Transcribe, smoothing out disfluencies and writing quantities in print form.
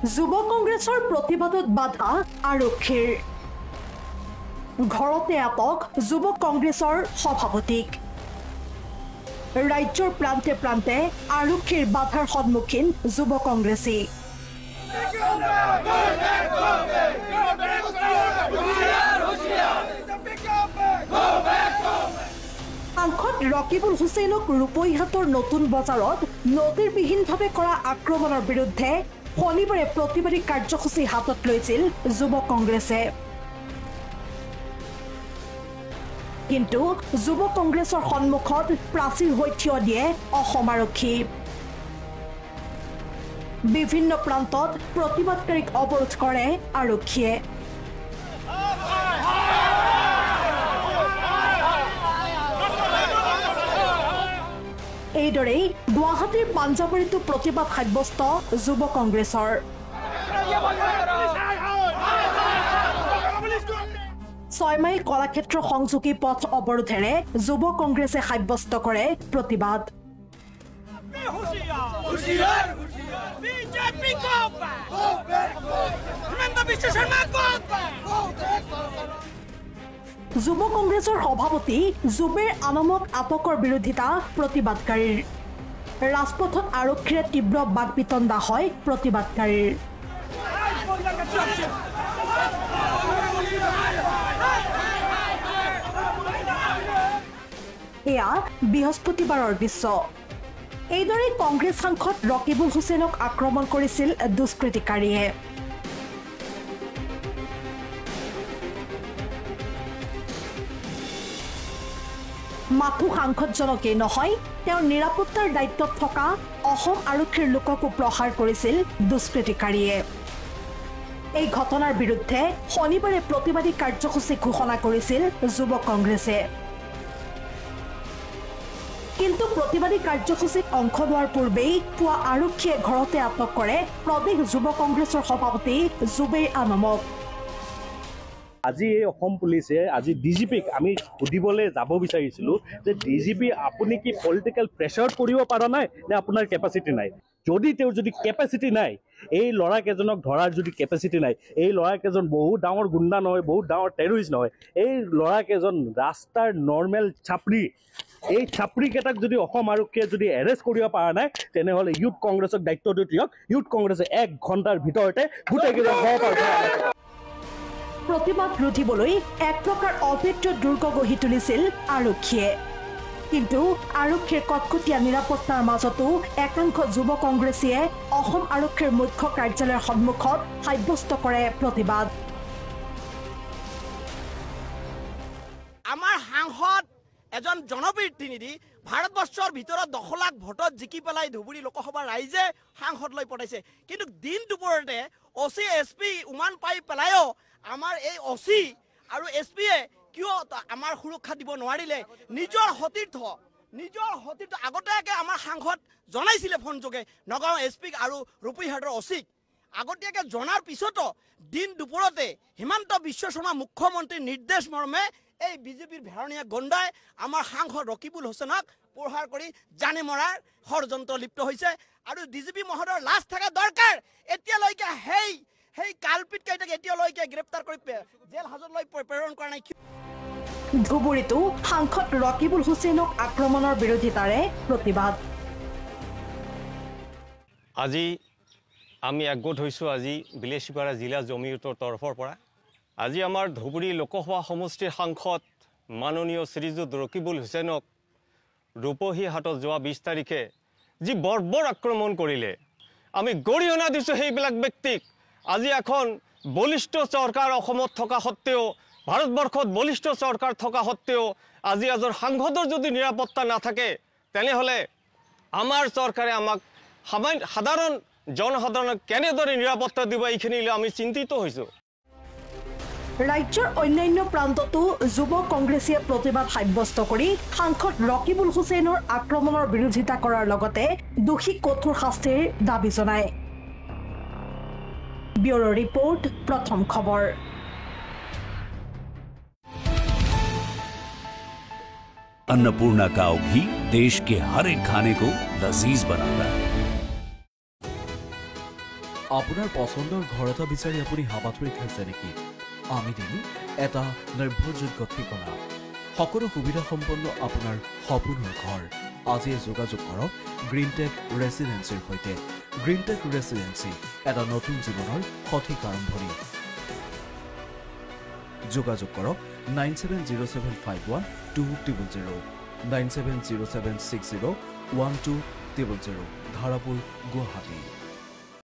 যুৱ কংগ্ৰেছৰ প্ৰতিবাদত বাধা আৰক্ষীৰ ঘৰতে আটক যুৱ কংগ্ৰেছৰ সভাপতিক ৰাজ্যৰ প্ৰান্তে প্ৰান্তে আৰক্ষীৰ বাধাৰ সন্মুখীন যুৱ কংগ্ৰেছী সাংসদ ৰকিবুল হুছেইনক ৰূপৈহাটৰ নতুন বজাৰত নজিৰবিহীনভাৱে কৰা আক্ৰমণৰ বিৰুদ্ধে শনিবাৰে প্ৰতিবাদী কাৰ্যসূচী হাতত লৈছিল যুৱ কংগ্ৰেছে কিন্তু যুৱ কংগ্ৰেছৰ সন্মুখত প্ৰাচীৰ হৈ থিয় দিয়ে অসম আৰক্ষী বিভিন্ন প্ৰান্তত প্ৰতিবাদকাৰীক অৱৰোধ কৰে আৰক্ষীয়ে এইদৰেই গুৱাহাটীৰ পাঞ্জাবাৰীতো প্ৰতিবাদ সাব্যস্ত যুৱ কংগ্ৰেছৰ 6 মাইল কলাক্ষেত্ৰ সংযোগী পথ অৱৰোধেৰে যুৱ কংগ্ৰেছে সাব্যস্ত কৰে প্ৰতিবাদ যুৱ কংগ্ৰেছৰ সভাপতি জুবেৰ আনমক আটকৰ বিৰোধিতা প্ৰতিবাদকাৰীৰ ৰাজপথত আৰক্ষীৰে তীব্ৰ বাকবিতণ্ডা হয় প্ৰতিবাদকাৰীৰ এয়া বৃহস্পতিবাৰৰ দৃশ্য এইদৰে কংগ্ৰেছ সাংসদ ৰকিবুল হুছেইনক আক্ৰমণ কৰিছিল দুষ্কৃতিকাৰীয়ে মাথো সাংসদজনকেই নহয় তেওঁৰ নিৰাপত্তাৰ দায়িত্বত থকা অসম আৰক্ষীৰ লোককো প্ৰহাৰ কৰিছিল দুষ্কৃতিকাৰীয়ে এই ঘটনাৰ বিৰুদ্ধে শনিবাৰে প্ৰতিবাদী কাৰ্যসূচী ঘোষণা কৰিছিল যুৱ কংগ্ৰেছে কিন্তু প্ৰতিবাদী কাৰ্যসূচীত অংশ লোৱাৰ পূৰ্বেই পুৱা আৰক্ষীয়ে ঘৰতে আটক কৰে প্ৰদেশ যুৱ কংগ্ৰেছৰ সভাপতি জুবেৰ আনমক আজি এই অসম পুলিচে আজি ডিজিপিক আমি সুধিবলৈ যাব বিচাৰিছিলোঁ যে ডিজিপি আপুনি কি পলিটিকেল প্ৰেছাৰত কৰিব পৰা নাই নে আপোনাৰ কেপাচিটি নাই যদি তেওঁৰ যদি কেপাচিটি নাই এই ল'ৰাকেইজনক ধৰাৰ যদি কেপাচিটি নাই এই ল'ৰাকেইজন বহুত ডাঙৰ গুণ্ডা নহয় বহুত ডাঙৰ টেৰৰিষ্ট নহয় এই ল'ৰাকেইজন ৰাস্তাৰ নৰ্মেল ছাপৰি এই ছাপৰিকেইটাক যদি অসম আৰক্ষীয়ে যদি এৰেষ্ট কৰিব পৰা নাই তেনেহ'লে ইউথ কংগ্ৰেছক দায়িত্বটো দিয়ক ইউথ কংগ্ৰেছে 1 ঘণ্টাৰ ভিতৰতে গোটেইকেইজন প্ৰতিবাদ ৰুধিবলৈ এক প্ৰকাৰ অপেত্ৰ দুৰ্গ গঢ়ি তুলিছিল আৰক্ষীয়ে কিন্তু আৰক্ষীৰ কটকটীয়া নিৰাপত্তাৰ মাজতো একাংশ যুৱ কংগ্ৰেছীয়ে অসম আৰক্ষীৰ মুখ্য কাৰ্যালয়ৰ সন্মুখত সাব্যস্ত কৰে প্ৰতিবাদ আমাৰ সাংসদ এজন জনপ্ৰতিনিধি ভাৰতবৰ্ষৰ ভিতৰত 10 লাখ ভোটত জিকি পেলাই ধুবুৰী লোকসভা ৰাইজে সাংসদ লৈ পঠাইছে কিন্তু দিন দুপৰতে ওসি এসপি উমান পাই পেলায়ো আমাৰ এই ওসি আৰু এসপিয়ে কিয় আমাৰ সুৰক্ষা দিব নোৱাৰিলে নিজৰ সতীৰ্থ আগতীয়াকৈ আমাৰ সাংসদ জনাইছিলে ফোন যোগে নগাঁও এসপিক আৰু ৰূপৈহাটৰ ওসিক আগতীয়াকৈ জনাৰ পিছতো দিন দুপৰতে হিমন্ত বিশ্ব শৰ্মা মুখ্যমন্ত্ৰীৰ নিৰ্দেশ মৰ্মে এই বিজেপিৰ ভেৰণীয়া গণ্ডাই আমাৰ সাংসদ ৰকিবুল হুছেইনক প্ৰহাৰ কৰি জানে মৰাৰ ষড়যন্ত্ৰ লিপ্ত হৈছে আৰু ডিজিপি মহোদয়ৰ লাজ থকা দৰকাৰ এতিয়ালৈকে সেই কালপিত কেইটাক এতিয়ালৈকে গ্ৰেপ্তাৰ কৰি জেল হাজতলৈ প্ৰেৰণ কৰা নাই ধুবুৰীতো সাংসদ ৰকিবুল হুছেইনক আক্ৰমণৰ বিৰোধিতাৰে প্ৰতিবাদ আজি আমি একগোট হৈছোঁ আজি বিলেচিপাৰা জিলা জমিয়তৰ তৰফৰ পৰা আজি আমাৰ ধুবুৰী লোকসভা সমষ্টিৰ সাংসদ মাননীয় শ্ৰীযুত ৰকিবুল হুছেইনক ৰূপহীহাটত যোৱা 20 তাৰিখে যি বৰ্বৰ আক্ৰমণ কৰিলে আমি গৰিহণা দিছোঁ সেইবিলাক ব্যক্তিক আজি এখন বলিষ্ঠ চৰকাৰ অসমত থকা সত্ত্বেও ভাৰতবৰ্ষত বলিষ্ঠ চৰকাৰ থকা সত্ত্বেও আজি এজন সাংসদৰ যদি নিৰাপত্তা নাথাকে তেনেহ'লে আমাৰ চৰকাৰে আমাক সাধাৰণ জনসাধাৰণক কেনেদৰে নিৰাপত্তা দিব এইখিনিলৈ আমি চিন্তিত হৈছোঁ ৰাজ্যৰ অন্যান্য প্ৰান্ততো যুৱ কংগ্ৰেছীয়ে প্ৰতিবাদ সাব্যস্ত কৰি সাংসদ ৰকিবুল হুছেইনৰ আক্ৰমণৰ বিৰোধিতা কৰাৰ লগতে দোষী কঠোৰ শাস্তিৰ দাবী জনায় ব্যুৰো ৰিপোৰ্ট প্ৰথম খবৰ अन्नपूर्णा काव घी देश के हर एक खाने को लजीज बनाता है। আপোনাৰ পচন্দৰ ঘৰ এটা বিচাৰি আপুনি হাবাথুৰি খাইছে নেকি? আমি দিম এটা নিৰ্ভৰযোগ্য ঠিকনা, সকলো সুবিধা সম্পন্ন আপোনাৰ সপোনৰ ঘৰ। আজিয়ে যোগাযোগ কৰক গ্ৰীণটেক ৰেচিডেন্সিৰ সৈতে। গ্ৰীণটেক ৰেচিডেন্সি এটা নতুন জীৱনৰ সঠিক আৰম্ভণি। যোগাযোগ কৰক 9707512000 9707601200 ধাৰাপুৰ, গুৱাহাটী।